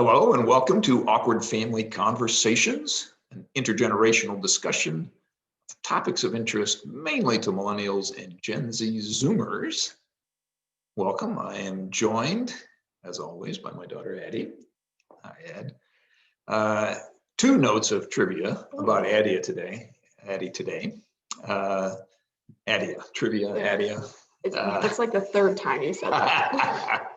Hello and welcome to Awkward Family Conversations, an intergenerational discussion of topics of interest mainly to millennials and Gen Z Zoomers. Welcome. I am joined, as always, by my daughter Addie. Hi, Ed. Two notes of trivia about Addie today. Addie, trivia, Addie. It's like the third time you said that.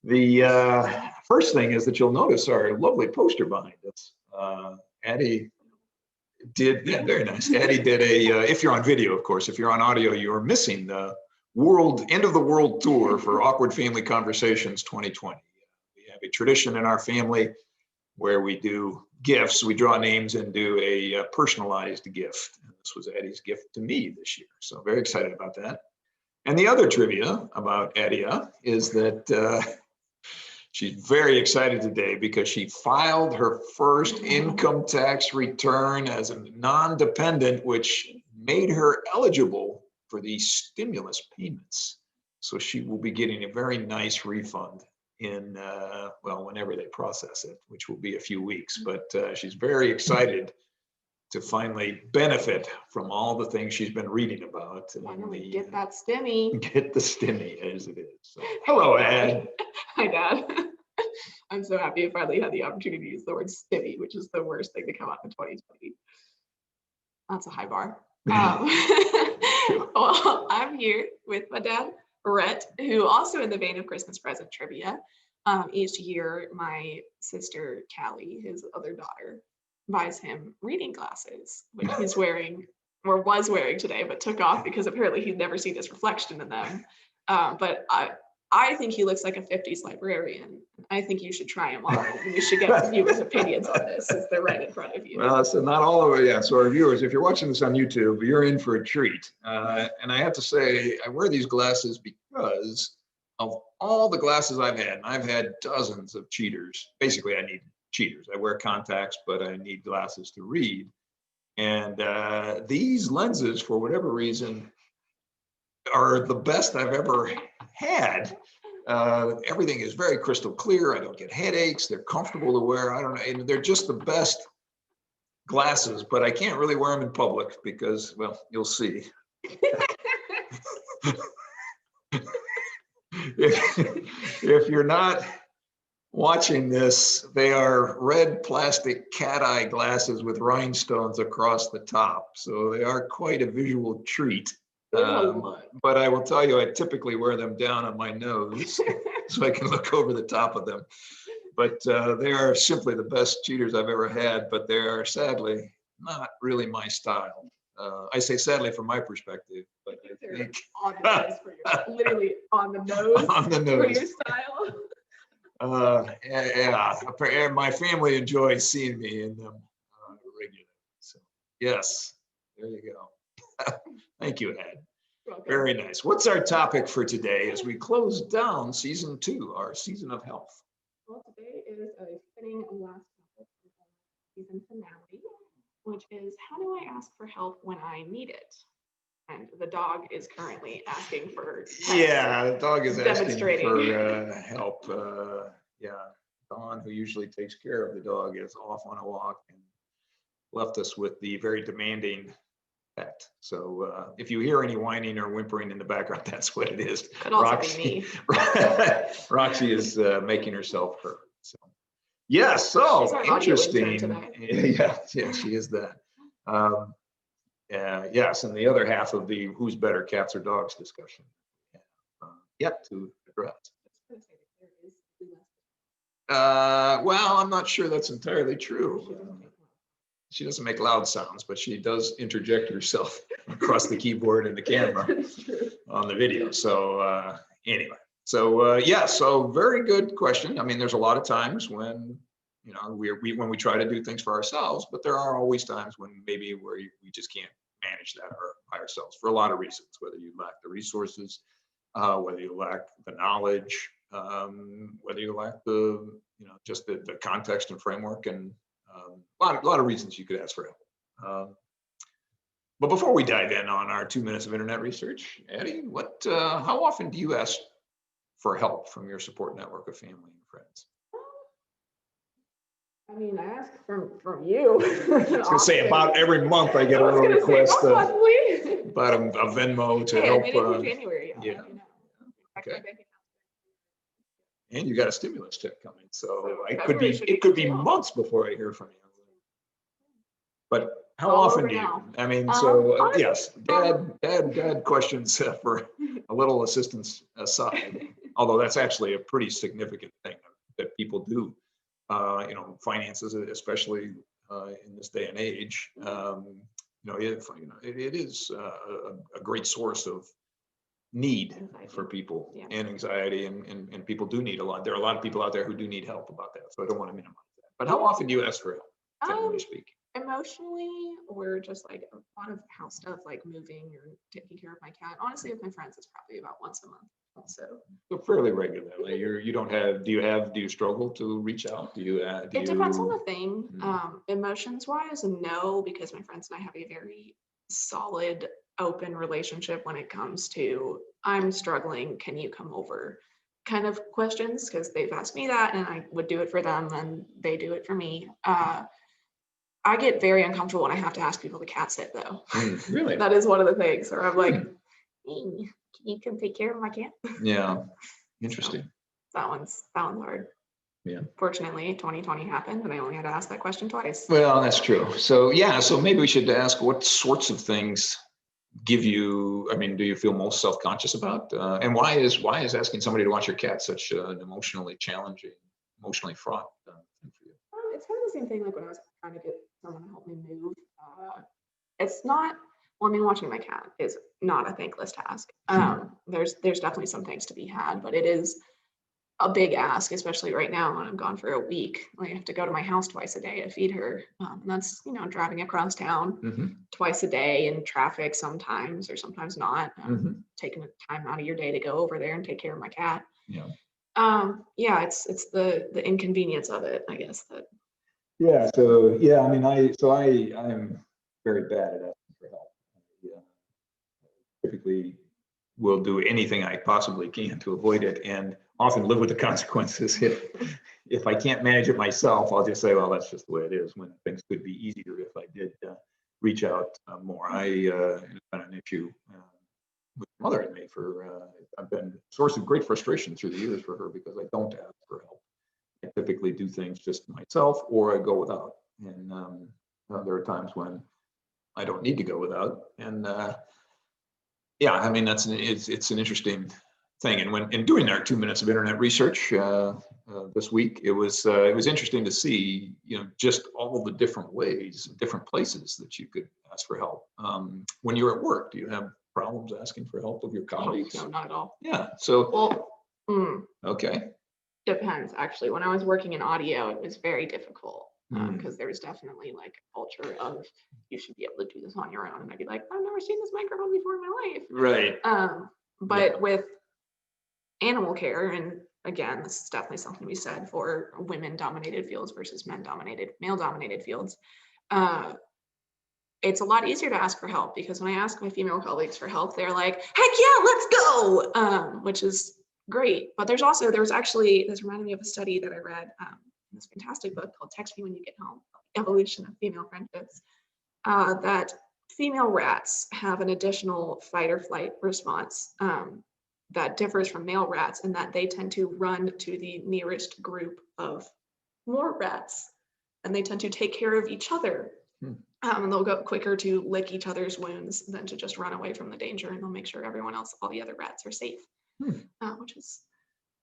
The first thing is that you'll notice our lovely poster behind us. Addie did, yeah, very nice. Addie did if you're on video, of course, if you're on audio, you're missing the end of the world tour for Awkward Family Conversations 2020. We have a tradition in our family where we do gifts. We draw names and do a personalized gift. And this was Addie's gift to me this year. So very excited about that. And the other trivia about Addie is that she's very excited today because she filed her first income tax return as a non-dependent, which made her eligible for the stimulus payments. So she will be getting a very nice refund in, well, whenever they process it, which will be a few weeks. But she's very excited to finally benefit from all the things she's been reading about. Finally get that stimmy. Get the stimmy, as it is. So, hello, Ed. Hi, Dad. I'm so happy I finally had the opportunity to use the word stimmy, which is the worst thing to come out in 2020. That's a high bar. Well, I'm here with my dad, Rhett, who also in the vein of Christmas present trivia, each year my sister, Callie, his other daughter, buys him reading glasses, which he's wearing or was wearing today, but took off because apparently he'd never seen his reflection in them. But I think he looks like a 50s librarian. I think you should try him on, and we should get viewers' opinions on this since they're right in front of you. Well, so not all of it, yeah. So our viewers, if you're watching this on YouTube, you're in for a treat. And I have to say, I wear these glasses because of all the glasses I've had. And I've had dozens of cheaters. Basically, I need cheaters. I wear contacts, but I need glasses to read. And these lenses, for whatever reason, are the best I've ever had. Everything is very crystal clear. I don't get headaches. They're comfortable to wear. I don't know. And they're just the best glasses, but I can't really wear them in public because, well, you'll see. If you're not watching this, they are red plastic cat eye glasses with rhinestones across the top. So they are quite a visual treat. But I will tell you, I typically wear them down on my nose so I can look over the top of them. But they are simply the best cheaters I've ever had, but they are sadly not really my style. I say sadly from my perspective, but I think on the nose for your, literally on the nose, on the nose for your style. Yeah, my family enjoys seeing me in them regularly. So yes, there you go. Thank you, Ed. Very nice. What's our topic for today as we close down season 2, our season of health? Well, today is a fitting last topic for the season finale, which is how do I ask for help when I need it? And the dog is currently asking for help. Yeah, the dog is asking for help. Yeah, Dawn, who usually takes care of the dog, is off on a walk and left us with the very demanding pet. So if you hear any whining or whimpering in the background, that's what it is. Could also be me. Roxy is making herself heard. So yeah, so interesting. Yeah, she is that. Yes, and the other half of the who's better, cats or dogs discussion. Yet to address. Well, I'm not sure that's entirely true. She doesn't make loud sounds, but she does interject herself across the keyboard and the camera on the video. So anyway, so yeah, so very good question. I mean, there's a lot of times when, you know, when we try to do things for ourselves, but there are always times when maybe where we just can't manage that by ourselves for a lot of reasons, whether you lack the resources, whether you lack the knowledge, whether you lack the, you know, just the context and framework, and a lot of reasons you could ask for help. But before we dive in on our 2 minutes of internet research, Addie, how often do you ask for help from your support network of family and friends? I mean, I ask from you. I was gonna say about every month I get a little request about a Venmo to Hey, I help. made it through January. Yeah. You know. Okay. My bank account. And you got a stimulus check coming, so So it February should be could be too long. months before I hear from you. But how All often over do you? now. I mean, so Honestly, yes, dad questions for a little assistance aside, although that's actually a pretty significant thing that people do. You know, finances, especially in this day and age. You know, it is a great source of need for people and anxiety, and people do need a lot. There are a lot of people out there who do need help about that. So I don't want to minimize that. But how often do you ask for help, generally speaking? Emotionally, or just like a lot of house stuff, like moving or taking care of my cat. Honestly, with my friends, it's probably about once a month. Also, So fairly regularly. You don't have. Do you struggle to reach out? Do you? It depends on the thing. Emotions wise, no, because my friends and I have a very solid, open relationship when it comes to I'm struggling. Can you come over? Kind of questions, because they've asked me that, and I would do it for them, and they do it for me. I get very uncomfortable when I have to ask people to cat sit, though. Really? That is one of the things where I'm like, "Can you come take care of my cat?" Yeah. Interesting. So that one's hard. Yeah. Fortunately, 2020 happened, and I only had to ask that question twice. Well, that's true. So yeah, so maybe we should ask what sorts of things give you, I mean, do you feel most self-conscious about? And why is asking somebody to watch your cat such an emotionally challenging, emotionally fraught thing for you? It's kind of the same thing like when I was trying to get someone to help me move. It's not, well, I mean, watching my cat is not a thankless task. There's definitely some things to be had, but it is a big ask, especially right now when I'm gone for a week. I have to go to my house twice a day to feed her. And that's, driving across town twice a day in traffic sometimes, or sometimes not. Taking time out of your day to go over there and take care of my cat. Yeah. Yeah, it's the inconvenience of it, I guess. That. Yeah. So yeah, I mean, I'm very bad at asking for help. Yeah. Typically will do anything I possibly can to avoid it, and often live with the consequences. If I can't manage it myself, I'll just say, well, that's just the way it is, when things could be easier if I did reach out more. It's been an issue with my mother and me I've been a source of great frustration through the years for her, because I don't ask for help. I typically do things just myself, or I go without. And there are times when I don't need to go without. And yeah, I mean, it's an interesting thing. And when in doing our 2 minutes of internet research this week, it was interesting to see, just all the different ways, different places that you could ask for help. When you're at work, do you have problems asking for help of your colleagues? No, not at all. Yeah. So okay. Depends, actually. When I was working in audio, it was very difficult, because there was definitely like a culture of you should be able to do this on your own. And I'd be like, I've never seen this microphone before in my life. Right. But with animal care, and again, this is definitely something we said for women-dominated fields versus male-dominated fields. It's a lot easier to ask for help, because when I ask my female colleagues for help, they're like, heck yeah, let's go, which is great. But this reminded me of a study that I read in this fantastic book called Text Me When You Get Home, Evolution of Female Friendships, that female rats have an additional fight or flight response that differs from male rats, in that they tend to run to the nearest group of more rats, and they tend to take care of each other. And they'll go quicker to lick each other's wounds than to just run away from the danger, and they'll make sure everyone else, all the other rats, are safe. Which is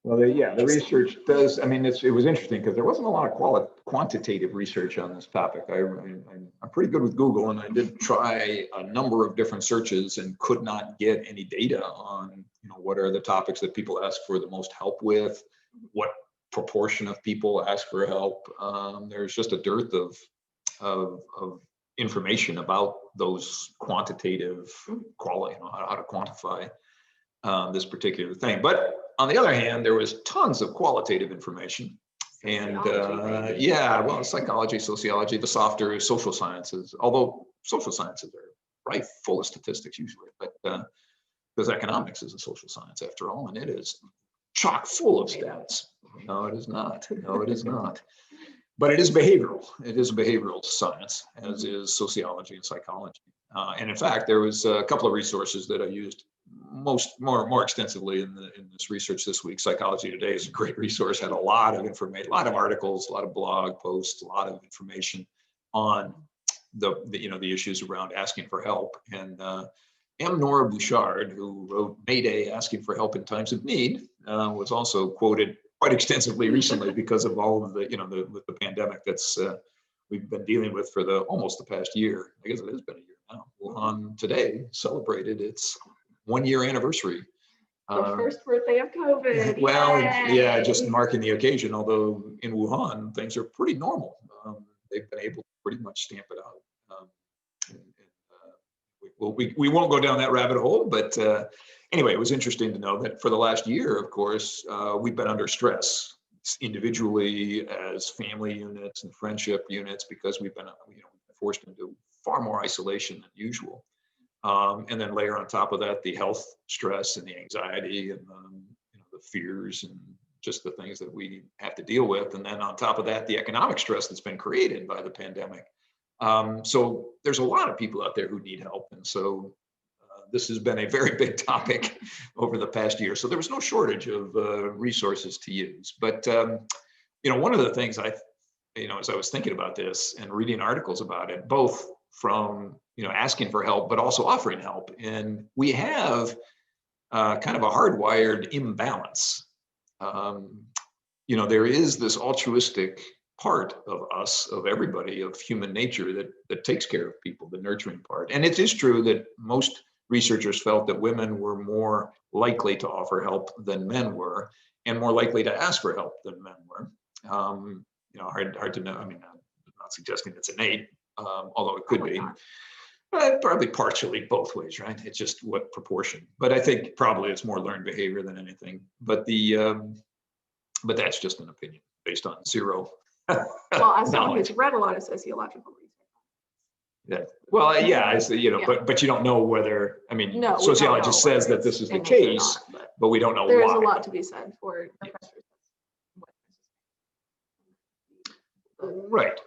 well, the research does. I mean, it was interesting because there wasn't a lot of quantitative research on this topic. I'm pretty good with Google, and I did try a number of different searches and could not get any data on, what are the topics that people ask for the most help with, what proportion of people ask for help. There's just a dearth of information about those quantitative quality, how to quantify this particular thing. But on the other hand, there was tons of qualitative information. And psychology, sociology, the softer social sciences, although social sciences are right full of statistics usually, but because economics is a social science after all, and it is chock full of stats. No, it is not. No, it is not. But it is behavioral. It is a behavioral science, as is sociology and psychology. And in fact, there was a couple of resources that I used more extensively in this research this week. Psychology Today is a great resource, had a lot of information, a lot of articles, a lot of blog posts, a lot of information on the issues around asking for help. And M. Nora Bouchard, who wrote Mayday, Asking for Help in Times of Need, was also quoted quite extensively recently because of all of the pandemic that's we've been dealing with for almost the past year. I guess it has been a year now. Wuhan today celebrated its 1-year anniversary. The first birthday of COVID. Well, Yay! yeah, just marking the occasion, although in Wuhan, things are pretty normal. They've been able to pretty much stamp it out. We won't go down that rabbit hole, but anyway, it was interesting to know that for the last year, of course, we've been under stress individually, as family units and friendship units, because we've been forced into far more isolation than usual. And then layer on top of that the health stress and the anxiety and the fears and just the things that we have to deal with. And then on top of that, the economic stress that's been created by the pandemic. So there's a lot of people out there who need help. And so this has been a very big topic over the past year. So there was no shortage of resources to use. But, one of the things as I was thinking about this and reading articles about it, both from, asking for help, but also offering help. And we have kind of a hardwired imbalance. There is this altruistic part of us, of everybody, of human nature that takes care of people, the nurturing part. And it is true that most researchers felt that women were more likely to offer help than men were, and more likely to ask for help than men were. Hard to know. I mean, I'm not suggesting it's innate, although it could be. Probably partially both ways, right? It's just what proportion. But I think probably it's more learned behavior than anything. But but that's just an opinion based on zero. Well, as someone who's read a lot of sociological research. Yeah. Well, yeah, but you don't know whether. I mean, sociologist says that this is the case, but we don't know why. There is a lot to be said for professors. Right.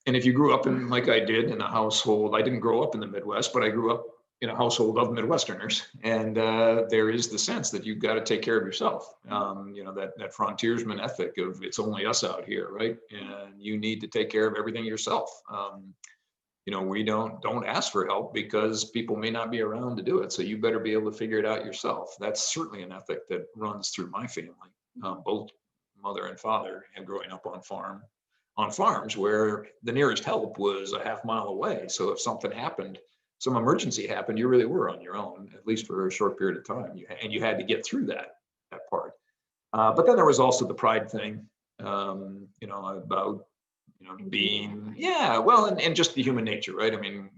And if you grew up in, like I did, in a household, I didn't grow up in the Midwest, but I grew up in a household of Midwesterners, and there is the sense that you've got to take care of yourself. That frontiersman ethic of it's only us out here, right? And you need to take care of everything yourself. We don't ask for help because people may not be around to do it. So you better be able to figure it out yourself. That's certainly an ethic that runs through my family. Both mother and father, and growing up on farms where the nearest help was a half mile away. So if something happened, some emergency happened, you really were on your own, at least for a short period of time. You had to get through that part. But then there was also the pride thing, about being, and just the human nature, right? I mean,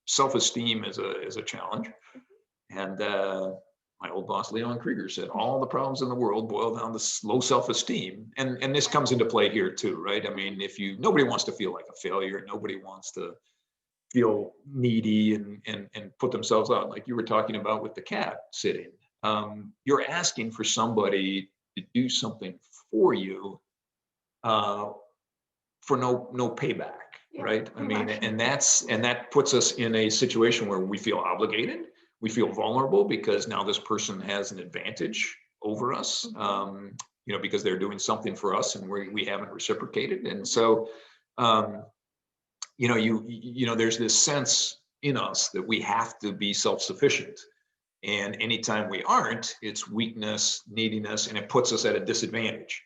self-esteem is a challenge. And my old boss, Leon Krieger, said all the problems in the world boil down to low self-esteem. And this comes into play here too, right? I mean, nobody wants to feel like a failure. Nobody wants to feel needy and put themselves out, like you were talking about with the cat sitting. You're asking for somebody to do something for you for no payback, right? I mean, and that puts us in a situation where we feel obligated, we feel vulnerable because now this person has an advantage over us, because they're doing something for us and we haven't reciprocated. And so, there's this sense in us that we have to be self-sufficient. And anytime we aren't, it's weakness, neediness, and it puts us at a disadvantage.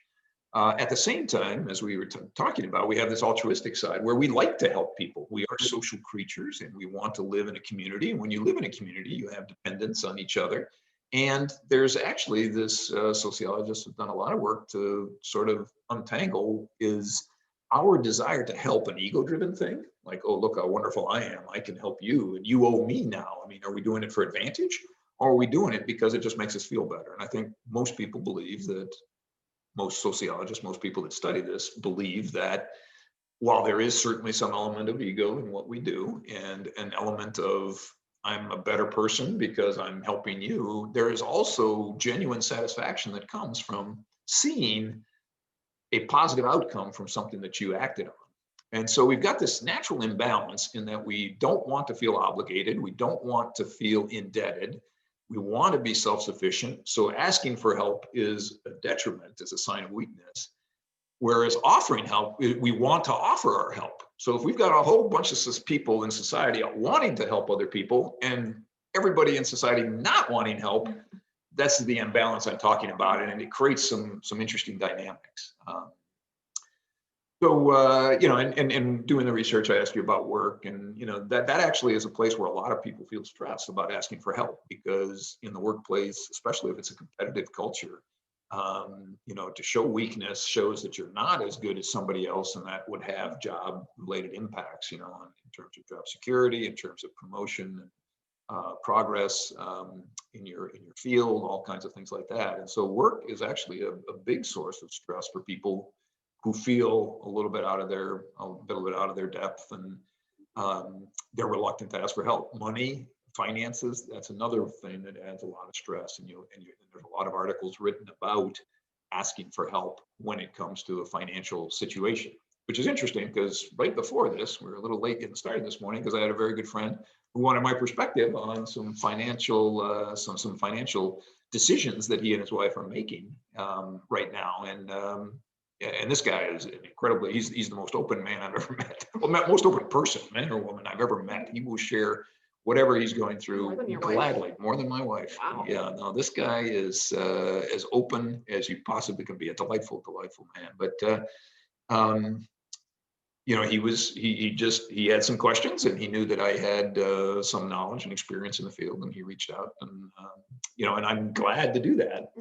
At the same time, as we were talking about, we have this altruistic side where we like to help people. We are social creatures and we want to live in a community. And when you live in a community, you have dependence on each other. And there's actually this sociologists have done a lot of work to sort of untangle is our desire to help an ego-driven thing? Like, oh, look how wonderful I am. I can help you and you owe me now. I mean, are we doing it for advantage or are we doing it because it just makes us feel better? And I think most people believe that, most sociologists, most people that study this believe that while there is certainly some element of ego in what we do and an element of I'm a better person because I'm helping you, there is also genuine satisfaction that comes from seeing a positive outcome from something that you acted on. And so we've got this natural imbalance in that we don't want to feel obligated. We don't want to feel indebted. We want to be self-sufficient. So asking for help is a detriment, is a sign of weakness. Whereas offering help, we want to offer our help. So if we've got a whole bunch of people in society wanting to help other people and everybody in society not wanting help, that's the imbalance I'm talking about, and it creates some interesting dynamics. And doing the research, I asked you about work, and that actually is a place where a lot of people feel stressed about asking for help, because in the workplace, especially if it's a competitive culture, to show weakness shows that you're not as good as somebody else, and that would have job-related impacts, in terms of job security, in terms of promotion, progress in your field, all kinds of things like that. And so work is actually a big source of stress for people who feel a little bit out of their depth, and they're reluctant to ask for help. Money, finances, that's another thing that adds a lot of stress. And there's a lot of articles written about asking for help when it comes to a financial situation, which is interesting because right before this, we were a little late getting started this morning because I had a very good friend who wanted my perspective on some financial decisions that he and his wife are making right now. And this guy is incredibly, he's the most open man I've ever met. Well, most open person, man or woman I've ever met. He will share whatever he's going through gladly, more than my wife. Wow. Yeah, no, this guy is as open as you possibly can be. A delightful man. But he had some questions, and he knew that I had some knowledge and experience in the field, and he reached out, and and I'm glad to do that.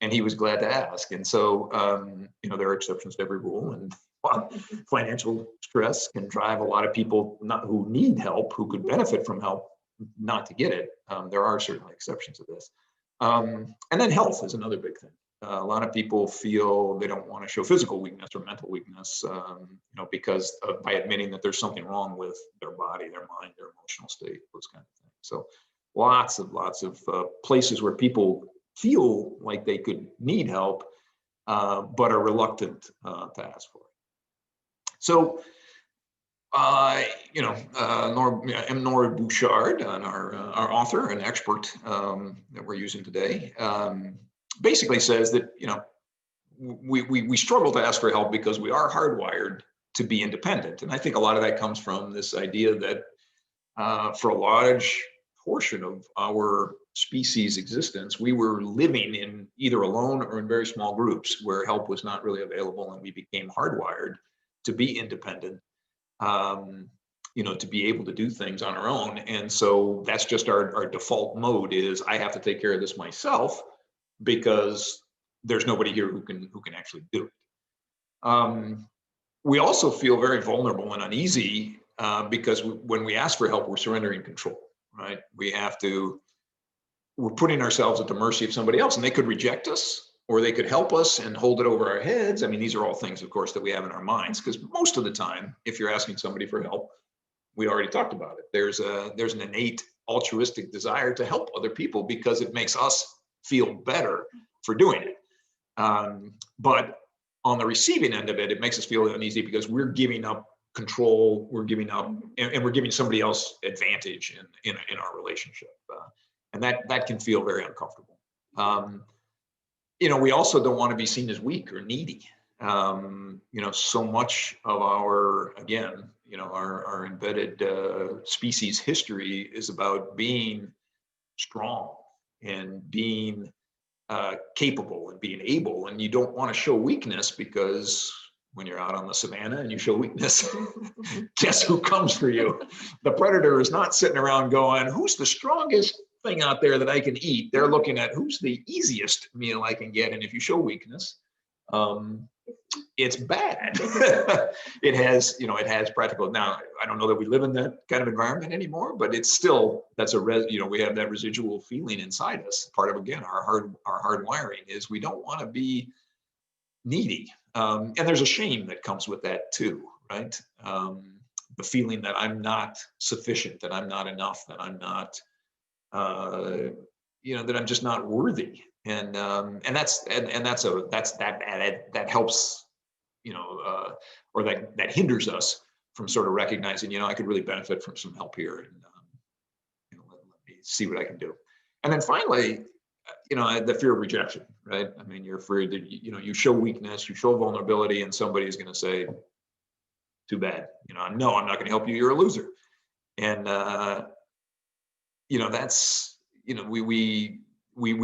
And he was glad to ask. And so, there are exceptions to every rule, and financial stress can drive a lot of people who need help, who could benefit from help, not to get it. There are certainly exceptions to this. And then health is another big thing. A lot of people feel they don't want to show physical weakness or mental weakness, because by admitting that there's something wrong with their body, their mind, their emotional state, those kind of things. So lots of places where people feel like they could need help, but are reluctant to ask for it. So, Nora Bouchard, our author and expert that we're using today, basically says that we struggle to ask for help because we are hardwired to be independent, and I think a lot of that comes from this idea that for a large portion of our species existence, we were living in either alone or in very small groups where help was not really available, and we became hardwired to be independent, to be able to do things on our own. And so that's just our default mode is I have to take care of this myself because there's nobody here who can actually do it. We also feel very vulnerable and uneasy because when we ask for help, we're surrendering control, right? We're putting ourselves at the mercy of somebody else, and they could reject us, or they could help us and hold it over our heads. I mean, these are all things, of course, that we have in our minds, because most of the time, if you're asking somebody for help, we already talked about it. There's an innate altruistic desire to help other people because it makes us feel better for doing it. But on the receiving end of it, it makes us feel uneasy because we're giving up control, we're giving up, and we're giving somebody else advantage in our relationship. And that can feel very uncomfortable. We also don't want to be seen as weak or needy. So much of our embedded species history is about being strong and being capable and being able, and you don't want to show weakness because when you're out on the savannah and you show weakness, guess who comes for you? The predator is not sitting around going, who's the strongest thing out there that I can eat? They're looking at who's the easiest meal I can get. And if you show weakness, it's bad. It has practical. Now, I don't know that we live in that kind of environment anymore, but it's still, we have that residual feeling inside us. Part of, again, our hard wiring is we don't want to be needy. And there's a shame that comes with that too, right? The feeling that I'm not sufficient, that I'm not enough, that I'm not, that I'm just not worthy. And that helps or that hinders us from sort of recognizing, I could really benefit from some help here, and let me see what I can do. And then finally, the fear of rejection, right? I mean, you're afraid that you show weakness, you show vulnerability, and somebody's going to say, "Too bad, no, I'm not going to help you. You're a loser." And that's we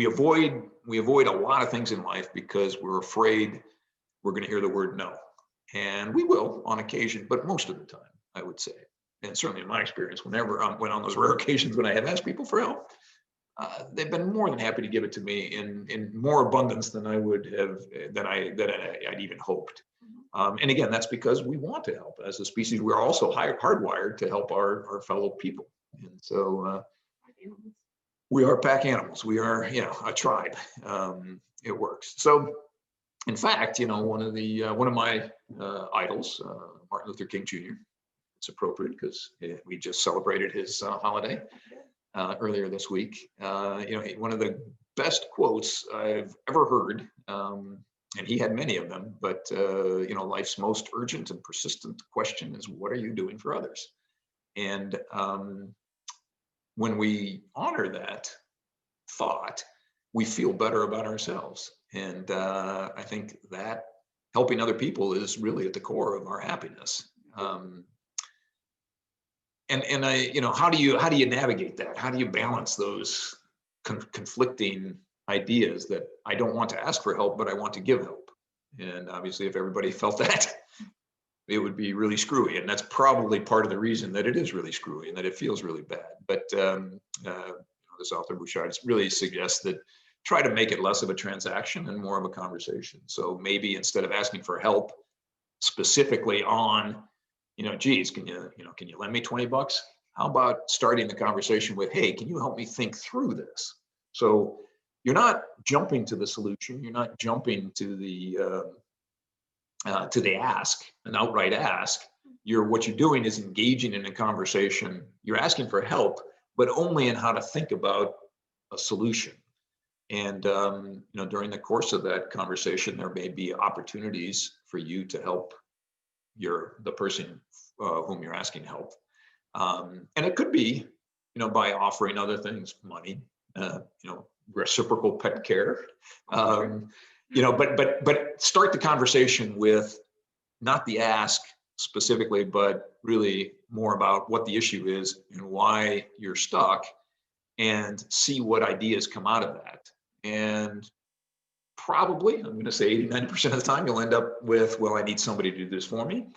avoid a lot of things in life because we're afraid we're going to hear the word no, and we will on occasion, but most of the time, I would say, and certainly in my experience, whenever when on those rare occasions when I have asked people for help, they've been more than happy to give it to me in more abundance than I would have I'd even hoped. And again, that's because we want to help. As a species, we're also hardwired to help our fellow people, and so we are pack animals. We are, a tribe. It works. So, in fact, one of my idols, Martin Luther King Jr. It's appropriate because we just celebrated his holiday earlier this week. One of the best quotes I've ever heard, and he had many of them, but life's most urgent and persistent question is, what are you doing for others? And when we honor that thought, we feel better about ourselves. And I think that helping other people is really at the core of our happiness. And how do you navigate that? How do you balance those conflicting ideas that I don't want to ask for help, but I want to give help? And obviously, if everybody felt that, it would be really screwy. And that's probably part of the reason that it is really screwy and that it feels really bad. But this author Bouchard really suggests that try to make it less of a transaction and more of a conversation. So maybe instead of asking for help specifically on, geez, can you lend me $20? How about starting the conversation with, hey, can you help me think through this? So you're not jumping to the solution. You're not jumping to the ask, an outright ask. What you're doing is engaging in a conversation. You're asking for help, but only in how to think about a solution. And during the course of that conversation, there may be opportunities for you to help the person whom you're asking help. And it could be, by offering other things, money, reciprocal pet care, but start the conversation with not the ask specifically, but really more about what the issue is and why you're stuck, and see what ideas come out of that. And probably, I'm going to say 80-90% of the time, you'll end up with, well, I need somebody to do this for me.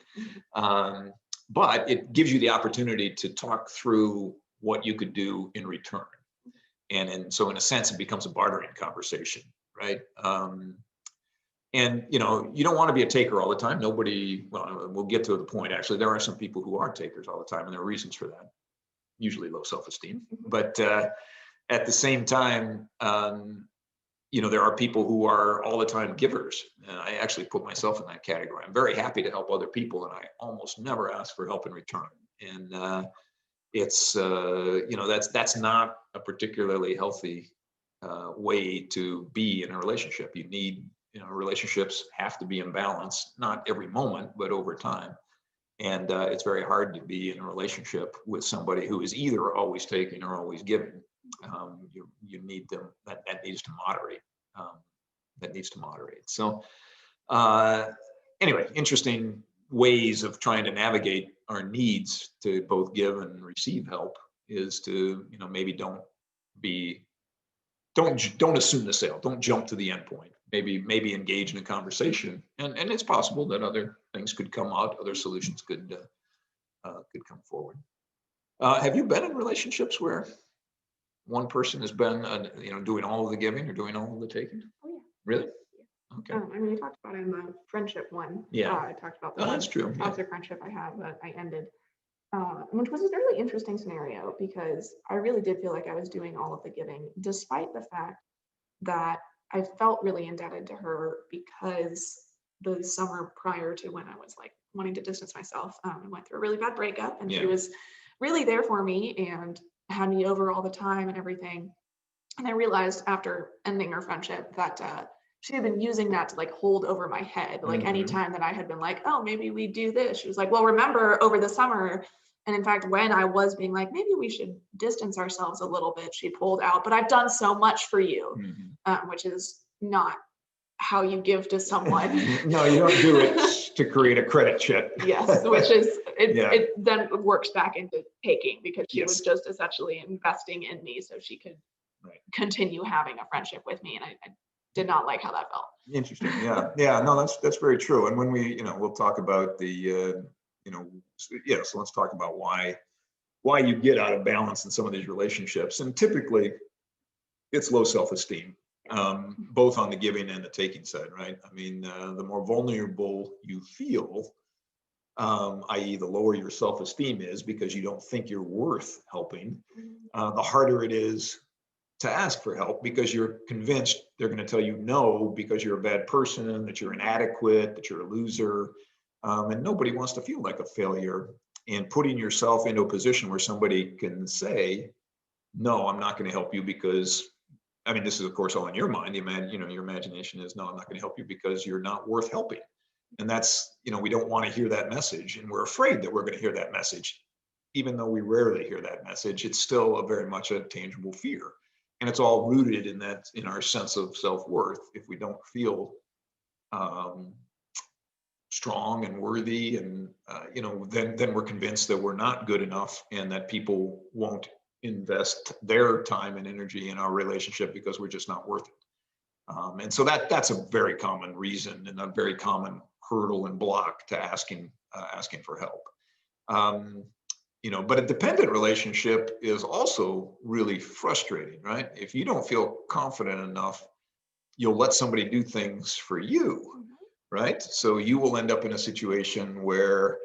But it gives you the opportunity to talk through what you could do in return. And so in a sense, it becomes a bartering conversation, right? And you don't want to be a taker all the time. We'll get to the point, actually. There are some people who are takers all the time, and there are reasons for that, usually low self-esteem. But at the same time, there are people who are all the time givers. And I actually put myself in that category. I'm very happy to help other people, and I almost never ask for help in return. And it's, that's not a particularly healthy way to be in a relationship. You need, relationships have to be in balance, not every moment, but over time. And it's very hard to be in a relationship with somebody who is either always taking or always giving. You need them, that needs to moderate. So anyway, interesting ways of trying to navigate our needs to both give and receive help is to, maybe don't assume the sale. Don't jump to the end point. Maybe engage in a conversation, and it's possible that other things could come out, other solutions could come forward. Have you been in relationships where one person has been, doing all of the giving or doing all of the taking? Oh, yeah. Really? Okay. We talked about it in the friendship one. Yeah. I talked about the that's true. Yeah. toxic friendship I had that I ended, which was a really interesting scenario because I really did feel like I was doing all of the giving, despite the fact that I felt really indebted to her because the summer prior to when I was like wanting to distance myself, I went through a really bad breakup, and she was really there for me and had me over all the time and everything. And I realized after ending our friendship that she had been using that to like hold over my head. Like anytime that I had been like, oh, maybe we do this, she was like, well, remember over the summer. And in fact, when I was being like, maybe we should distance ourselves a little bit, she pulled out, but I've done so much for you, which is not how you give to someone. No, you don't do it to create a credit check. Yes, which is, it then works back into taking, because she was just essentially investing in me so she could continue having a friendship with me. And I did not like how that felt. Interesting. Yeah. Yeah. No, that's very true. And when we, we'll talk about the, so let's talk about why you get out of balance in some of these relationships. And typically it's low self-esteem, both on the giving and the taking side, right? I mean, the more vulnerable you feel, i.e. the lower your self-esteem is because you don't think you're worth helping, the harder it is to ask for help, because you're convinced they're going to tell you no because you're a bad person, that you're inadequate, that you're a loser. And nobody wants to feel like a failure. And putting yourself into a position where somebody can say, no, I'm not going to help you because, I mean, this is of course all in your mind. Your imagination is, no, I'm not going to help you because you're not worth helping. And that's, we don't want to hear that message. And we're afraid that we're going to hear that message. Even though we rarely hear that message, it's still very much a tangible fear. And it's all rooted in our sense of self-worth. If we don't feel strong and worthy, and then we're convinced that we're not good enough, and that people won't invest their time and energy in our relationship because we're just not worth it. And so that's a very common reason and a very common hurdle and block to asking for help. But a dependent relationship is also really frustrating, right? If you don't feel confident enough, you'll let somebody do things for you, right? So you will end up in a situation where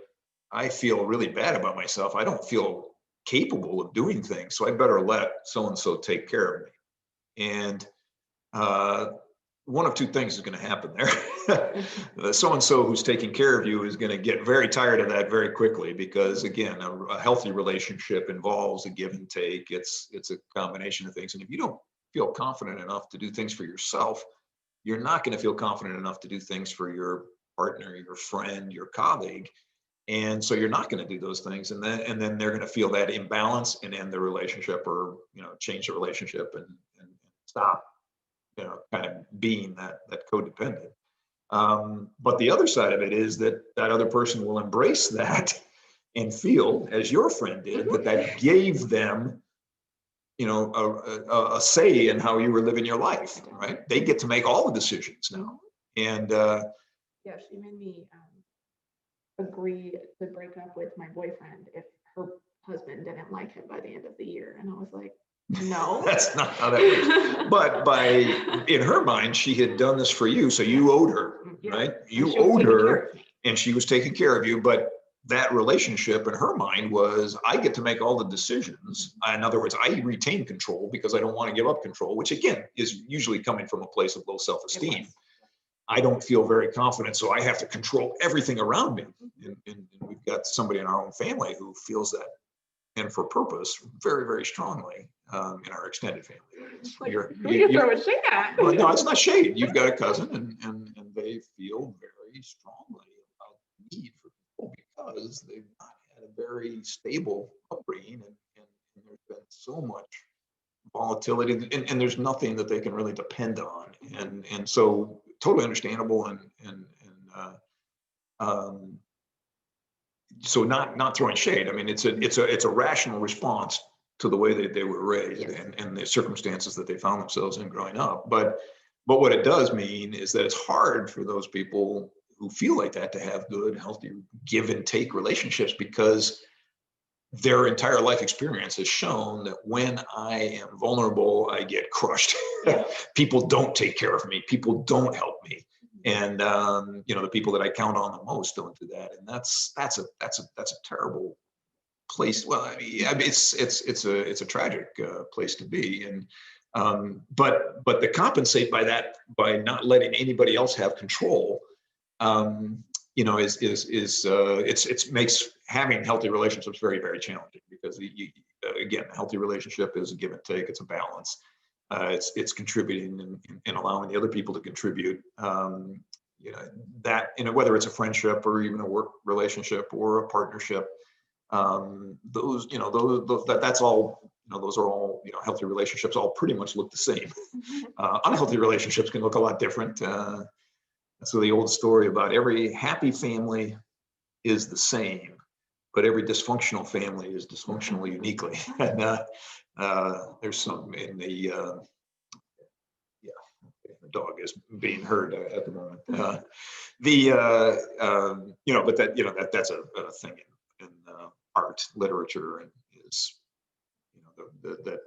I feel really bad about myself. I don't feel capable of doing things, so I better let so-and-so take care of me. And one of two things is going to happen there. So-and-so who's taking care of you is going to get very tired of that very quickly, because again, a healthy relationship involves a give and take. It's a combination of things. And if you don't feel confident enough to do things for yourself, you're not going to feel confident enough to do things for your partner, your friend, your colleague. And so you're not going to do those things. And then they're going to feel that imbalance and end the relationship, or, change the relationship and stop, kind of being that codependent. But the other side of it is that other person will embrace that and feel, as your friend did, that gave them, a say in how you were living your life, right? They get to make all the decisions now. And she made me agree to break up with my boyfriend if her husband didn't like him by the end of the year. And I was like, no, that's not how that works. But in her mind, she had done this for you, so you owed her, right? You owed her, and she was taking care of you. But that relationship in her mind was, I get to make all the decisions. In other words, I retain control because I don't want to give up control, which again is usually coming from a place of low self-esteem. I don't feel very confident, so I have to control everything around me. And we've got somebody in our own family who feels that, and for purpose, very, very strongly, in our extended family. Like, you're throwing shade at. Well, no, it's not shade. You've got a cousin, and they feel very strongly about the need for people because they've not had a very stable upbringing, and there's been so much volatility, and there's nothing that they can really depend on, and so totally understandable, and so not throwing shade. I mean, it's a rational response to the way that they were raised, and the circumstances that they found themselves in growing up. But what it does mean is that it's hard for those people who feel like that to have good, healthy give and take relationships, because their entire life experience has shown that when I am vulnerable, I get crushed. People don't take care of me. People don't help me. And the people that I count on the most don't do that. And that's a terrible place. Well, I mean, it's a tragic place to be. And but to compensate by that, by not letting anybody else have control, it makes having healthy relationships very, very challenging, because again, a healthy relationship is a give and take. It's a balance. it's contributing and allowing the other people to contribute. You know, that, you know, whether it's a friendship or even a work relationship or a partnership, those, you know, that's all, you know, those are all, you know, healthy relationships all pretty much look the same. Unhealthy relationships can look a lot different. So the old story about every happy family is the same, but every dysfunctional family is dysfunctional uniquely. And there's some in the, yeah, the dog is being heard at the moment. You know, but that, you know, that's a thing in art, literature, and is, you know, that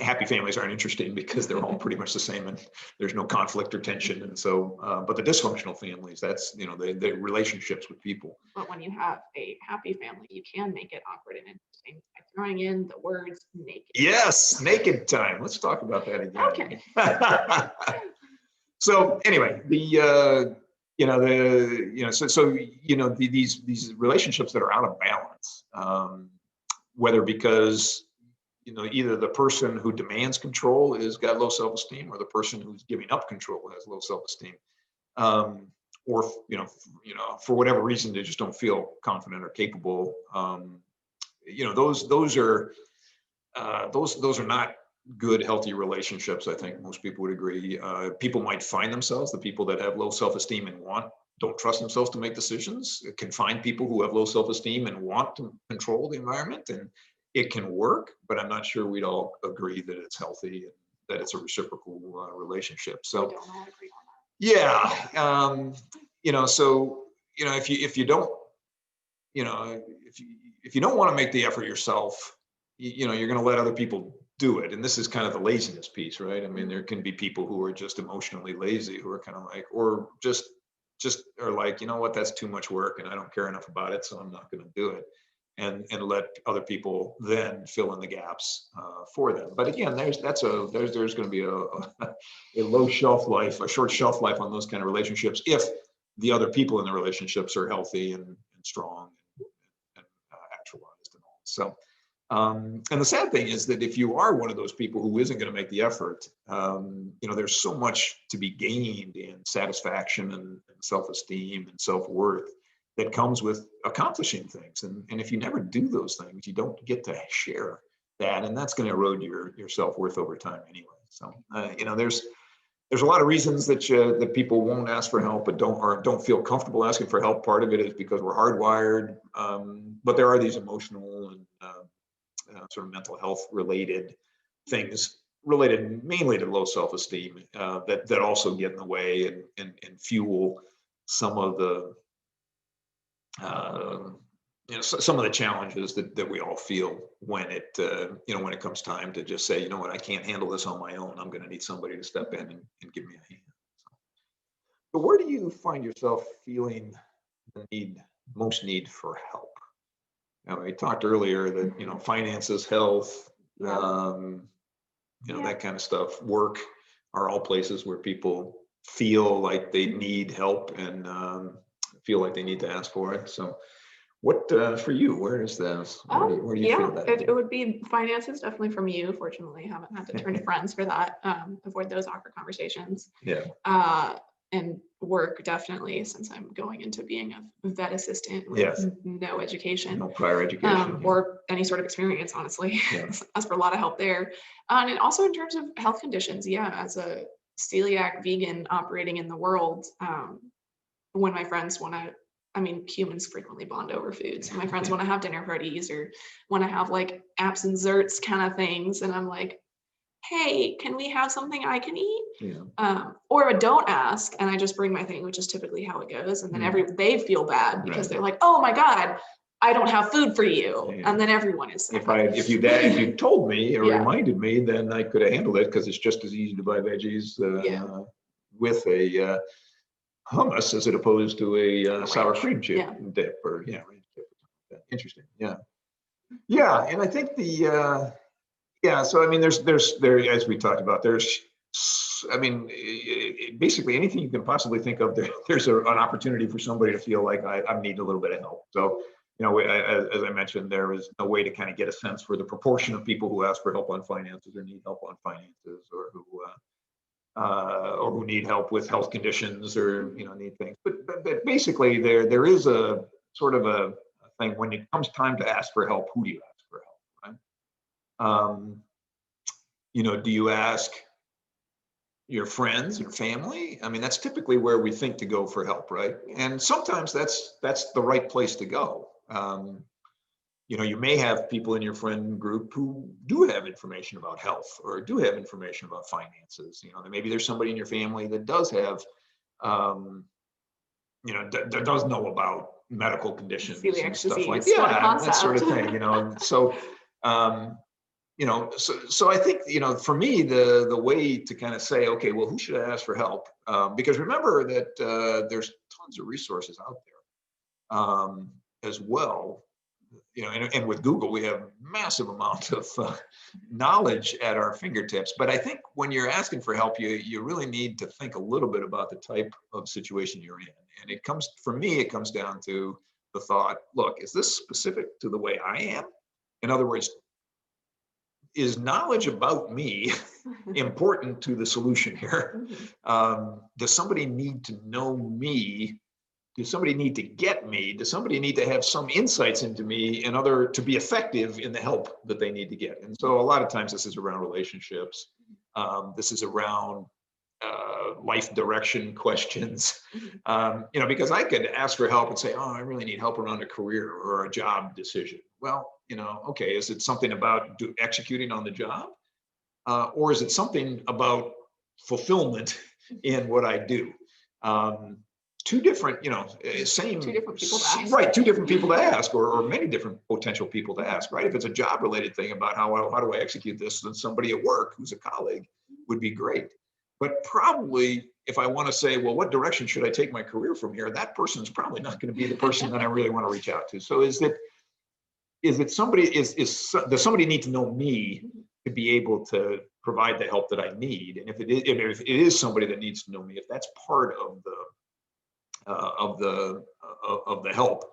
happy families aren't interesting because they're all pretty much the same and there's no conflict or tension. And so, but the dysfunctional families, that's, you know, the relationships with people. But when you have a happy family, you can make it awkward and interesting by throwing in the words naked. Yes, naked time. Let's talk about that again. Okay. So anyway, you know, these relationships that are out of balance, whether because, you know, either the person who demands control is got low self-esteem, or the person who's giving up control has low self-esteem, or you know, for whatever reason they just don't feel confident or capable. You know, those are not good, healthy relationships. I think most people would agree. People might find themselves, the people that have low self-esteem and don't trust themselves to make decisions, can find people who have low self-esteem and want to control the environment, and it can work, but I'm not sure we'd all agree that it's healthy and that it's a reciprocal relationship. So, We don't all agree on yeah, you know, so, you know, if you don't, you know, if you don't want to make the effort yourself, you know, you're going to let other people do it. And this is kind of the laziness piece, right? I mean, there can be people who are just emotionally lazy, who are kind of like, or just are like, you know what, that's too much work and I don't care enough about it, so I'm not going to do it. And let other people then fill in the gaps for them. But again, there's going to be a low shelf life, a short shelf life on those kind of relationships if the other people in the relationships are healthy and strong and actualized and all. So, and the sad thing is that if you are one of those people who isn't going to make the effort, you know, there's so much to be gained in satisfaction and self-esteem and self-worth that comes with accomplishing things. And if you never do those things, you don't get to share that, and that's going to erode your self-worth over time anyway. So, you know, there's a lot of reasons that that people won't ask for help, but don't feel comfortable asking for help. Part of it is because we're hardwired, but there are these emotional and sort of mental health related things related mainly to low self-esteem that also get in the way and fuel some of the you know, some of the challenges that we all feel when it you know, when it comes time to just say, you know what, I can't handle this on my own. I'm going to need somebody to step in and give me a hand. But where do you find yourself feeling the most need for help? Now, we talked earlier that, you know, finances, health, you know, that kind of stuff, work are all places where people feel like they need help and feel like they need to ask for it. So what, for you, where is this? Where do you feel that? It would be finances, definitely from you. Fortunately, haven't had to turn to friends for that. Avoid those awkward conversations. Yeah. And work, definitely, since I'm going into being a vet assistant with no education, no prior education, or any sort of experience, honestly. Ask for a lot of help there. And also in terms of health conditions, as a celiac vegan operating in the world, when my friends want to, I mean, humans frequently bond over food. So my friends want to have dinner parties or want to have like apps and desserts kind of things. And I'm like, hey, can we have something I can eat? Or don't ask, and I just bring my thing, which is typically how it goes. And then they feel bad because they're like, oh my God, I don't have food for you. And then everyone is sad. If you told me or reminded me, then I could have handled it, because it's just as easy to buy veggies with a hummus as opposed to a sour cream chip dip or interesting. And I think so I mean there, as we talked about, I mean, basically anything you can possibly think of, there's an opportunity for somebody to feel like I need a little bit of help. So as I mentioned, there is no way to kind of get a sense for the proportion of people who ask for help on finances or need help on finances, or who need help with health conditions, or need things. But basically, there is a sort of a thing when it comes time to ask for help. Who do you ask for help, right? Do you ask your friends or family? I mean, that's typically where we think to go for help, right? And sometimes that's the right place to go. You may have people in your friend group who do have information about health or do have information about finances. Maybe there's somebody in your family that does have, that does know about medical conditions and stuff like that sort of thing. So, so I think, for me, the way to kind of say, okay, well, who should I ask for help? Because remember that there's tons of resources out there as well. And with Google, we have massive amounts of knowledge at our fingertips. But I think when you're asking for help, you really need to think a little bit about the type of situation you're in. And for me, it comes down to the thought, look, is this specific to the way I am? In other words, is knowledge about me important to the solution here? Does somebody need to know me? Does somebody need to get me? Does somebody need to have some insights into me in order to be effective in the help that they need to get? And so a lot of times this is around relationships. This is around life direction questions. Because I could ask for help and say, oh, I really need help around a career or a job decision. Well, okay, is it something about executing on the job? Or is it something about fulfillment in what I do? Two different, same, two different people to ask. Right, two different people to ask, or many different potential people to ask, right? If it's a job related thing about how do I execute this, then somebody at work who's a colleague would be great. But probably if I want to say, well, what direction should I take my career from here? That person's probably not going to be the person that I really want to reach out to. So does somebody need to know me to be able to provide the help that I need? And if it is somebody that needs to know me, if that's part of the help,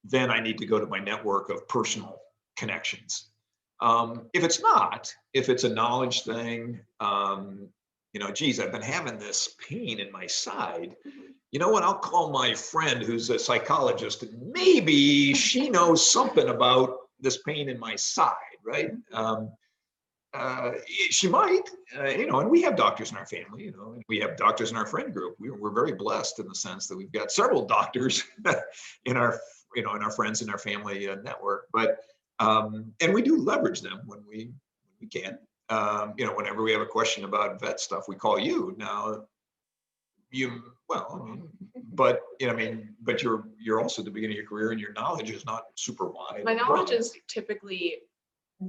then I need to go to my network of personal connections. If it's not, if it's a knowledge thing, geez, I've been having this pain in my side. You know what? I'll call my friend who's a psychologist, and maybe she knows something about this pain in my side, right? She might, and we have doctors in our family, and we have doctors in our friend group. We're very blessed in the sense that we've got several doctors in our friends in our family network. But and we do leverage them when we can. Whenever we have a question about vet stuff, we call you. Now, but you're also at the beginning of your career, and your knowledge is not super wide. My knowledge is typically,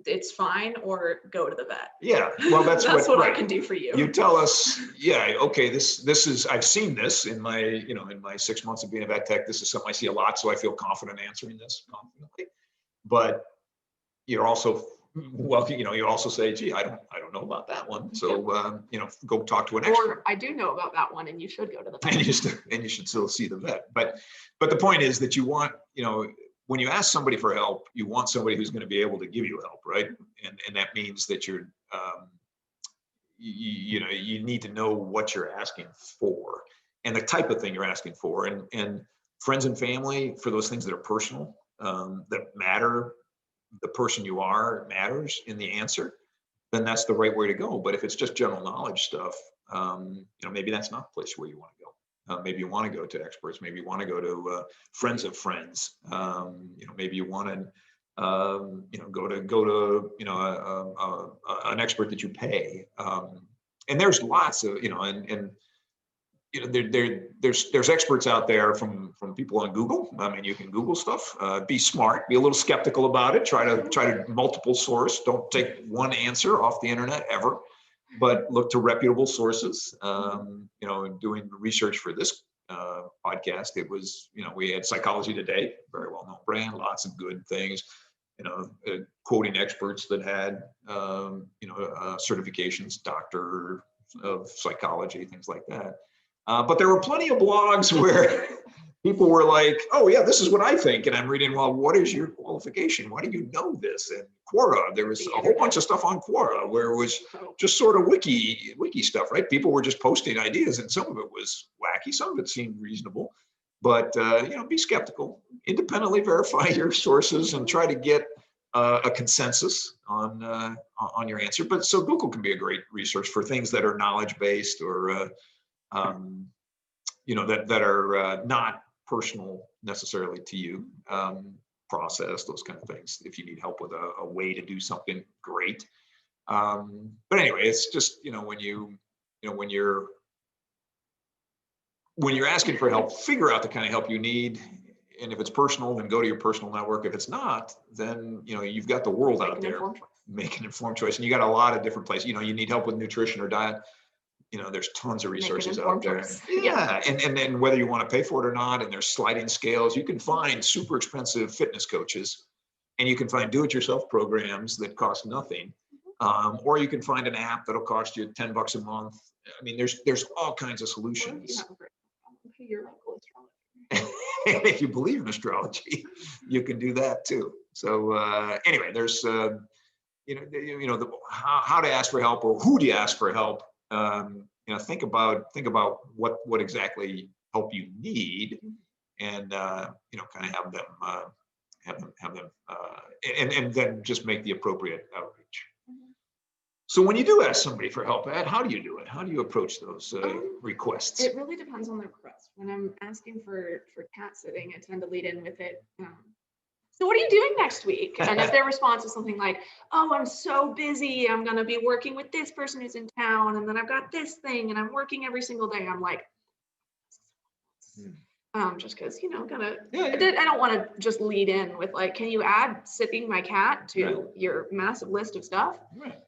it's fine, or go to the vet. Yeah, well, that's what right. I can do for you. You tell us, yeah, okay, this is, I've seen this in my 6 months of being a vet tech. This is something I see a lot, so I feel confident answering this confidently. But you're also, you also say, gee, I don't know about that one. So, go talk to an expert. Or I do know about that one, and you should go to the vet. And you should still see the vet. But the point is that you want, when you ask somebody for help, you want somebody who's going to be able to give you help, right? And that means that you're, you need to know what you're asking for and the type of thing you're asking for. And friends and family, for those things that are personal, that matter, the person you are matters in the answer, then that's the right way to go. But if it's just general knowledge stuff, maybe that's not the place where you want to go. Maybe you want to go to experts. Maybe you want to go to friends of friends. Maybe you want to, go to an expert that you pay. And there's lots of, there's experts out there from people on Google. I mean, you can Google stuff. Be smart. Be a little skeptical about it. Try to multiple source. Don't take one answer off the internet ever. But look to reputable sources. Doing research for this podcast, it was, we had Psychology Today, very well-known brand, lots of good things, quoting experts that had, certifications, doctor of psychology, things like that. But there were plenty of blogs where people were like, oh yeah, this is what I think. And I'm reading, well, what is your qualification? Why do you know this? And Quora, there was a whole bunch of stuff on Quora where it was just sort of wiki stuff, right? People were just posting ideas, and some of it was wacky, some of it seemed reasonable. But be skeptical, independently verify your sources, and try to get a consensus on your answer. But so Google can be a great resource for things that are knowledge based, or that are not personal necessarily to you, process, those kind of things. If you need help with a way to do something, great. But anyway, it's just, when you're asking for help, figure out the kind of help you need. And if it's personal, then go to your personal network. If it's not, then, you've got the world out there. Make an informed choice. And you got a lot of different places. You need help with nutrition or diet. There's tons of resources out there. Yeah. And whether you want to pay for it or not, and there's sliding scales, you can find super expensive fitness coaches, and you can find do-it-yourself programs that cost nothing. Or you can find an app that'll cost you $10 a month. I mean, there's all kinds of solutions. If you believe in astrology, you can do that too. So anyway, there's how to ask for help, or who do you ask for help. Think about what exactly help you need, and kind of have them and then just make the appropriate outreach. So when you do ask somebody for help, Ed, how do you do it? How do you approach those requests? It really depends on the request. When I'm asking for cat sitting, I tend to lead in with it. So what are you doing next week? And if their response is something like, oh, I'm so busy, I'm going to be working with this person who's in town, and then I've got this thing, and I'm working every single day, I'm like, just because, I don't want to just lead in with like, can you add sitting my cat to your massive list of stuff? Right.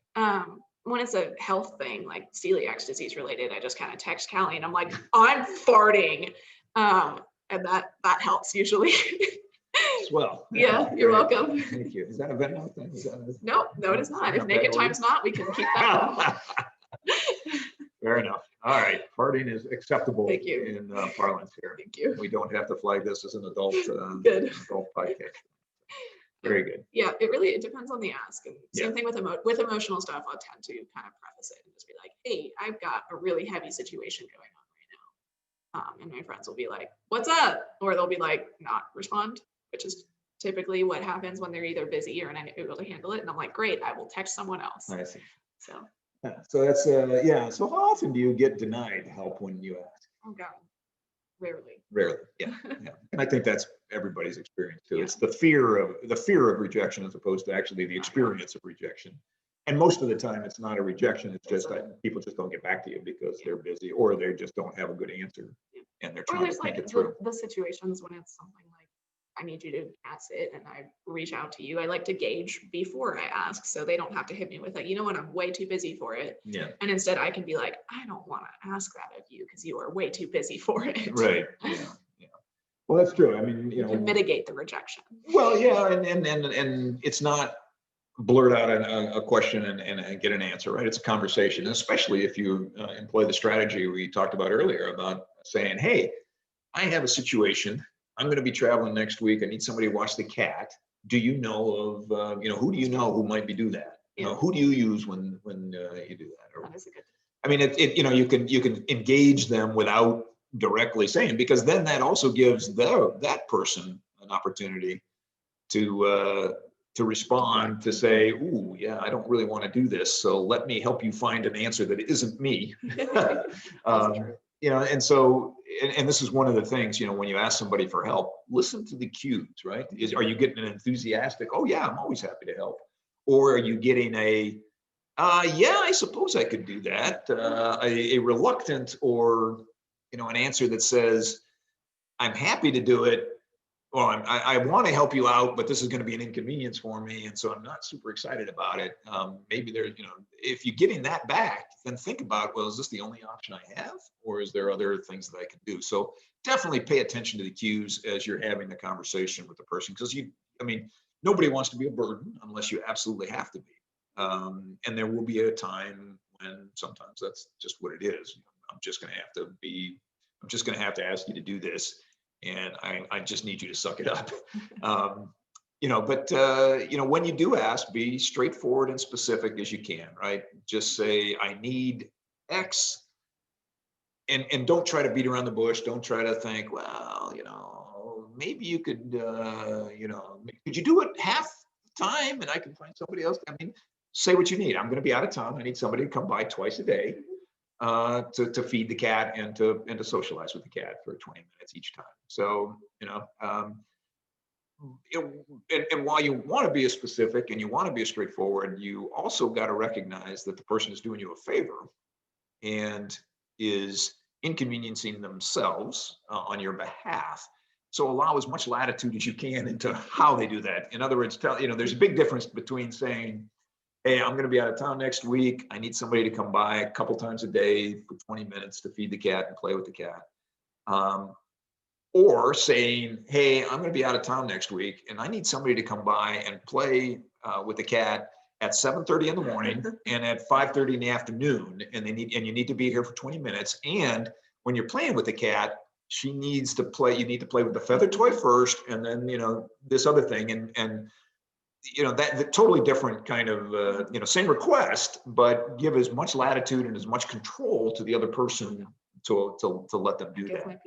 When it's a health thing, like celiac disease related, I just kind of text Callie and I'm like, I'm farting. And that helps usually. Well, yeah, you're welcome. Thank you. Is that a Venmo thing? No, it is not. If naked time's not, we can keep that. Fair enough. All right. Farting is acceptable Thank you. in parlance here. Thank you. We don't have to flag this as an adult, Good. adult podcast. Very good. Yeah, it depends on the ask. And same thing with emotional stuff, I'll tend to kind of preface it and just be like, hey, I've got a really heavy situation going on right now. And my friends will be like, what's up? Or they'll be like, not respond, which is typically what happens when they're either busy or unable to handle it. And I'm like, great, I will text someone else. I see. So that's So how often do you get denied help when you ask? Oh God. Rarely. Yeah. And I think that's everybody's experience too. It's the fear of rejection as opposed to actually the experience of rejection. And most of the time it's not a rejection, it's just that people just don't get back to you because they're busy, or they just don't have a good answer, and they're trying to think it through. The situations when it's something like, I need you to ask it, and I reach out to you. I like to gauge before I ask, so they don't have to hit me with like, you know what, I'm way too busy for it. Yeah. And instead I can be like, I don't want to ask that of you because you are way too busy for it. Right. Yeah. Well, that's true. I mean, you can mitigate the rejection. Well, yeah, and it's not blurt out a question and get an answer, right? It's a conversation, especially if you employ the strategy we talked about earlier about saying, hey, I have a situation. I'm going to be traveling next week. I need somebody to watch the cat. Do you know of, who do you know who might do that? Who do you use when you do that? Or, that is a good. I mean, you can engage them without directly saying, because then that also gives that person an opportunity to respond, to say, ooh, yeah, I don't really want to do this, so let me help you find an answer that isn't me. And so, and this is one of the things, when you ask somebody for help, listen to the cues, right? Are you getting an enthusiastic, oh yeah, I'm always happy to help? Or are you getting yeah, I suppose I could do that. A reluctant, or, an answer that says, I'm happy to do it. Well, I want to help you out, but this is going to be an inconvenience for me, and so I'm not super excited about it. Maybe there's, if you're getting that back, then think about, well, is this the only option I have, or is there other things that I can do? So definitely pay attention to the cues as you're having the conversation with the person, because nobody wants to be a burden unless you absolutely have to be. And there will be a time when sometimes that's just what it is. I'm just going to have to ask you to do this. and I just need you to suck it up. But when you do ask, be straightforward and specific as you can, right? Just say, I need X, and don't try to beat around the bush. Don't try to think, well, maybe you could, could you do it half time and I can find somebody else? I mean, say what you need. I'm going to be out of town. I need somebody to come by twice a day to feed the cat and to socialize with the cat for 20 minutes each time. So, and while you want to be as specific and you want to be as straightforward, you also got to recognize that the person is doing you a favor and is inconveniencing themselves on your behalf. So allow as much latitude as you can into how they do that. In other words, there's a big difference between saying, hey, I'm going to be out of town next week. I need somebody to come by a couple times a day for 20 minutes to feed the cat and play with the cat. Or saying, hey, I'm going to be out of town next week and I need somebody to come by and play with the cat at 7:30 in the morning and at 5:30 in the afternoon. And you need to be here for 20 minutes. And when you're playing with the cat, she needs to play. You need to play with the feather toy first, and then this other thing. And that totally different kind of same request, but give as much latitude and as much control to the other person to let them do that.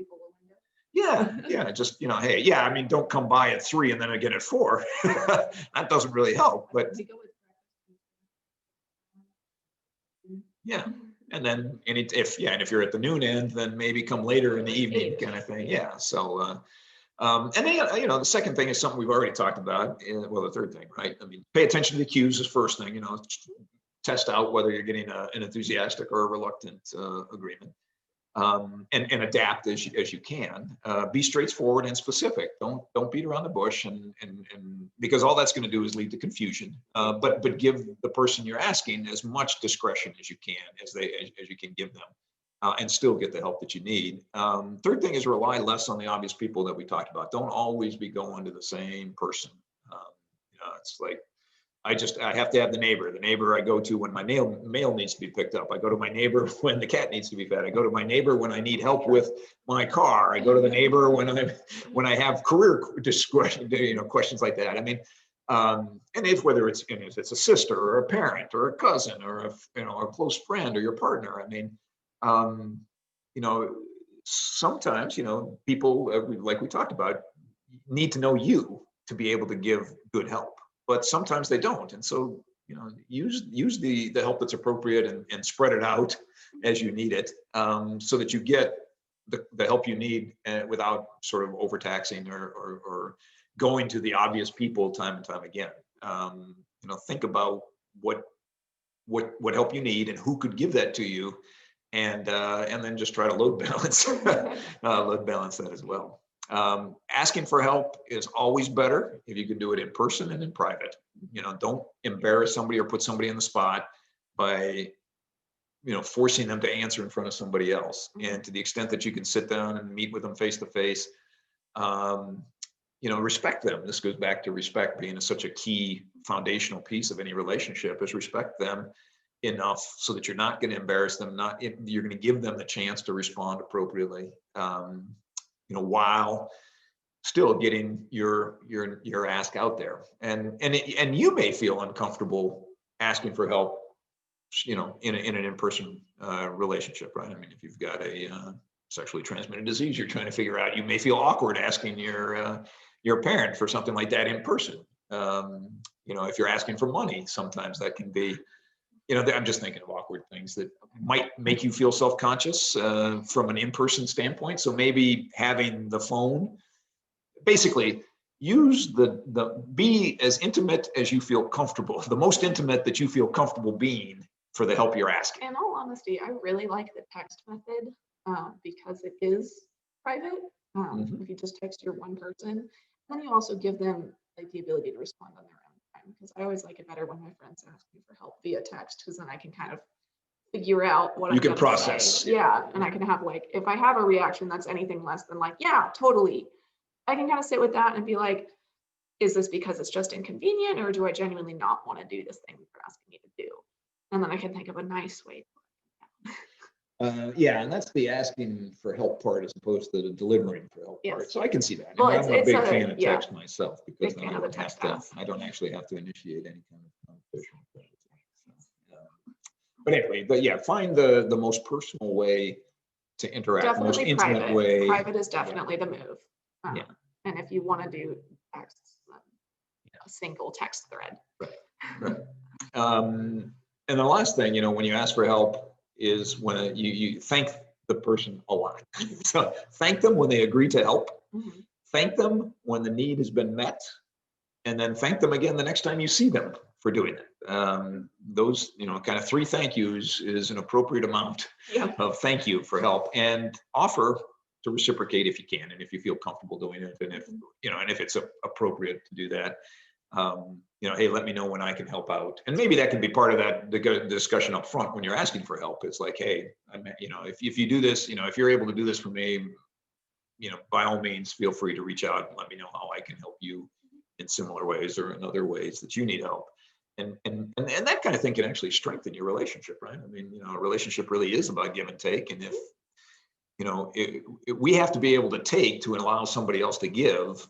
Yeah, just hey, yeah, I mean, don't come by at 3 and then again at 4. That doesn't really help, but yeah. And then if you're at the noon end, then maybe come later in the evening kind of thing. Yeah. So and then the second thing is something we've already talked about. Well, the third thing, right? I mean, pay attention to the cues is first thing. Test out whether you're getting an enthusiastic or a reluctant agreement. And adapt as you can. Be straightforward and specific. Don't beat around the bush, and because all that's going to do is lead to confusion. But give the person you're asking as much discretion as you can, as you can give them, and still get the help that you need. Third thing is rely less on the obvious people that we talked about. Don't always be going to the same person. It's like I have to have the neighbor I go to when my mail needs to be picked up. I go to my neighbor when the cat needs to be fed. I go to my neighbor when I need help with my car. I go to the neighbor when I have career discussion, questions like that. I mean, and whether it's a sister or a parent or a cousin or a close friend or your partner. I mean, sometimes people like we talked about need to know you to be able to give good help. But sometimes they don't. And so, use the help that's appropriate and spread it out as you need it, so that you get the help you need without sort of overtaxing or going to the obvious people time and time again. Think about what help you need and who could give that to you, and then just try to load balance that as well. Asking for help is always better if you can do it in person and in private. Don't embarrass somebody or put somebody in the spot by, forcing them to answer in front of somebody else. And to the extent that you can sit down and meet with them face to face, respect them. This goes back to respect being such a key foundational piece of any relationship, is respect them enough so that you're not going to embarrass them. You're going to give them the chance to respond appropriately. While still getting your ask out there, and you may feel uncomfortable asking for help, in an in-person relationship, right? I mean, if you've got a sexually transmitted disease you're trying to figure out, you may feel awkward asking your parent for something like that in person. If you're asking for money, sometimes that can be. I'm just thinking of awkward things that might make you feel self-conscious from an in-person standpoint. So maybe having the phone, basically use be as intimate as you feel comfortable, the most intimate that you feel comfortable being for the help you're asking. In all honesty, I really like the text method because it is private. If you just text your one person, then you also give them like the ability to respond on their own. Because I always like it better when my friends ask me for help via text, because then I can kind of figure out what you can process. Yeah, and I can have if I have a reaction that's anything less than yeah, totally, I can kind of sit with that and be like, is this because it's just inconvenient, or do I genuinely not want to do this thing you're asking me to do? And then I can think of a nice way. Yeah, and that's the asking for help part as opposed to the delivering for help part. Yes. So I can see that. And Well, I'm a it's big a- fan of yeah, text myself because big then fan of the text ask. I don't actually have to initiate any kind of competition. So, but anyway, but yeah, find the most personal way to interact, the most Definitely intimate private. way. Private is definitely the move. Yeah. And if you want to do a single text thread. Right. And the last thing, when you ask for help is when you thank the person a lot. So thank them when they agree to help. Mhm. Thank them when the need has been met, and then thank them again the next time you see them for doing it. Those, kind of 3 thank yous is an appropriate amount Yeah. of thank you for help, and offer to reciprocate if you can, and if you feel comfortable doing it, and if it's appropriate to do that. Hey, let me know when I can help out. And maybe that can be part of that the discussion up front when you're asking for help. It's like, hey, if you do this, if you're able to do this for me, by all means, feel free to reach out and let me know how I can help you in similar ways or in other ways that you need help. And that kind of thing can actually strengthen your relationship, right? I mean, a relationship really is about give and take. And if, we have to be able to take to allow somebody else to give,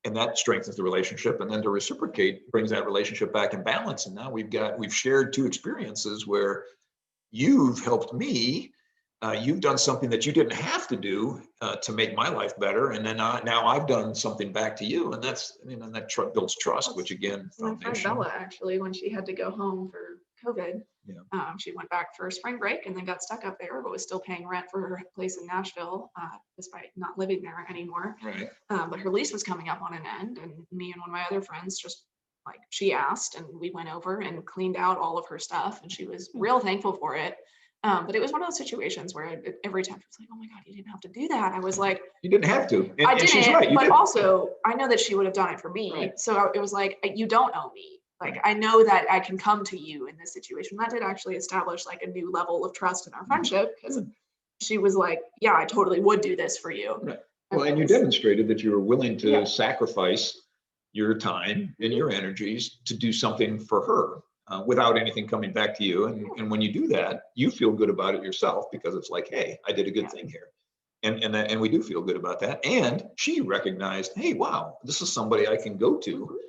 and that strengthens the relationship, and then to reciprocate brings that relationship back in balance. And now we've shared 2 experiences where you've helped me, you've done something that you didn't have to do to make my life better, and then now I've done something back to you, and that's that builds trust, which again, my friend Bella, actually, when she had to go home for COVID, she went back for spring break and then got stuck up there, but was still paying rent for her place in Nashville, despite not living there anymore. Right. But her lease was coming up on an end, and me and one of my other friends just she asked, and we went over and cleaned out all of her stuff, and she was real thankful for it. But it was one of those situations where every time she was like, "Oh my God, you didn't have to do that." I was like, "You didn't have to." I didn't, she's right, but didn't. also I know that she would have done it for me. Right. So it was like, you don't owe me. Right. I know that I can come to you in this situation. That did actually establish a new level of trust in our friendship, because she was like, "Yeah, I totally would do this for you." Right. Well, and you demonstrated that you were willing to sacrifice your time and your energies to do something for her. Without anything coming back to you. And when you do that, you feel good about it yourself, because it's like, hey, I did a good thing here. And we do feel good about that. And she recognized, hey, wow, this is somebody I can go to.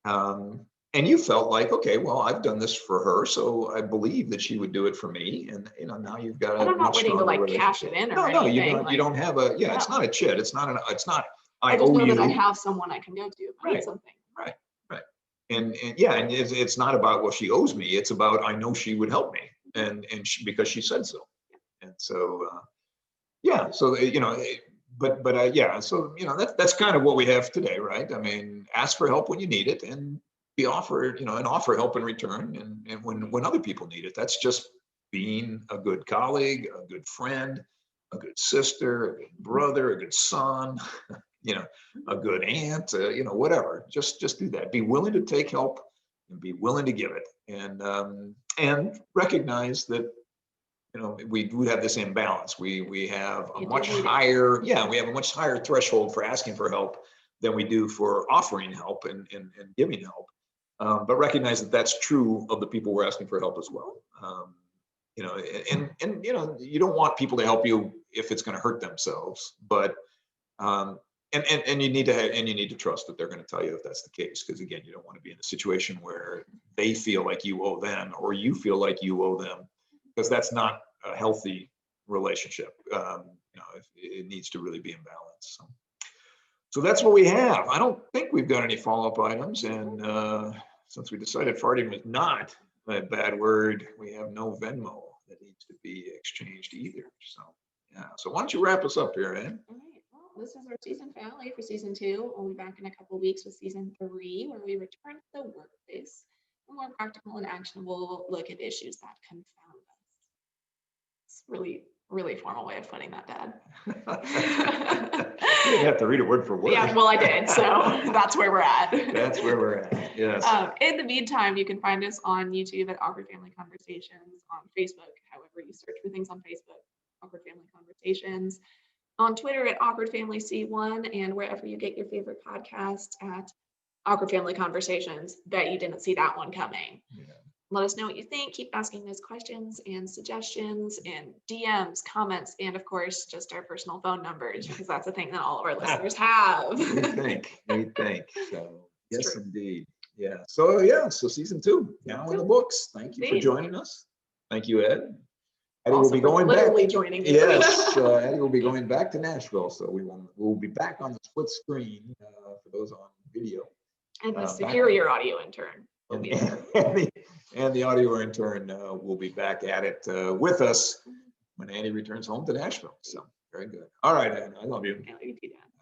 And you felt like, okay, well, I've done this for her, so I believe that she would do it for me. And now you've got a much stronger relationship. Cash it in or no, anything. you don't have a, it's not a chit. It's not I just know that I have someone I can go to if I need something. Right. And it's not about, well, she owes me. It's about, I know she would help me, and because she said so. And so so so that's kind of what we have today, right? I mean, ask for help when you need it, and be offered, and offer help in return, and when other people need it. That's just being a good colleague, a good friend, a good sister, a good brother, a good son. A good aunt, whatever. Just do that. Be willing to take help and be willing to give it, and recognize that we do have this imbalance. We have a much higher threshold for asking for help than we do for offering help and giving help. But recognize that that's true of the people we're asking for help as well. And you don't want people to help you if it's going to hurt themselves, but and you need to trust that they're going to tell you if that's the case, because again, you don't want to be in a situation where they feel like you owe them or you feel like you owe them, because that's not a healthy relationship. It needs to really be in balance. So that's what we have. I don't think we've got any follow-up items, and since we decided farting was not a bad word, we have no Venmo that needs to be exchanged either. So why don't you wrap us up here, Ed? This is our season finale for season 2. We'll be back in a couple of weeks with season 3, where we return to the workplace, a more practical and actionable look at issues that confound us. It's really, really formal way of putting that, Dad. You didn't have to read it word for word. Yeah, well, I did. So that's where we're at. That's where we're at. Yes. In the meantime, you can find us on YouTube at Awkward Family Conversations, on Facebook, however you search for things on Facebook, Awkward Family Conversations. On Twitter at Awkward Family C1, and wherever you get your favorite podcasts at Awkward Family Conversations. Bet you didn't see that one coming. Yeah. let us know what you think. Keep asking those questions and suggestions and DMs, comments, and of course, just our personal phone numbers, because that's a thing that all of our listeners have. We think. So, It's yes, true. indeed. So season 2 now in the books. Thank you for Indeed. joining us. Thank you, Ed. Eddie will Also be for going back. literally joining you. Yes, Eddie will be going back to Nashville, so we'll be back on the split screen for those on video. And the back- superior audio intern will be there. And the audio intern will be back at it with us when Andy returns home to Nashville. So very good. All right, Ed, I love you. Yeah, you do that.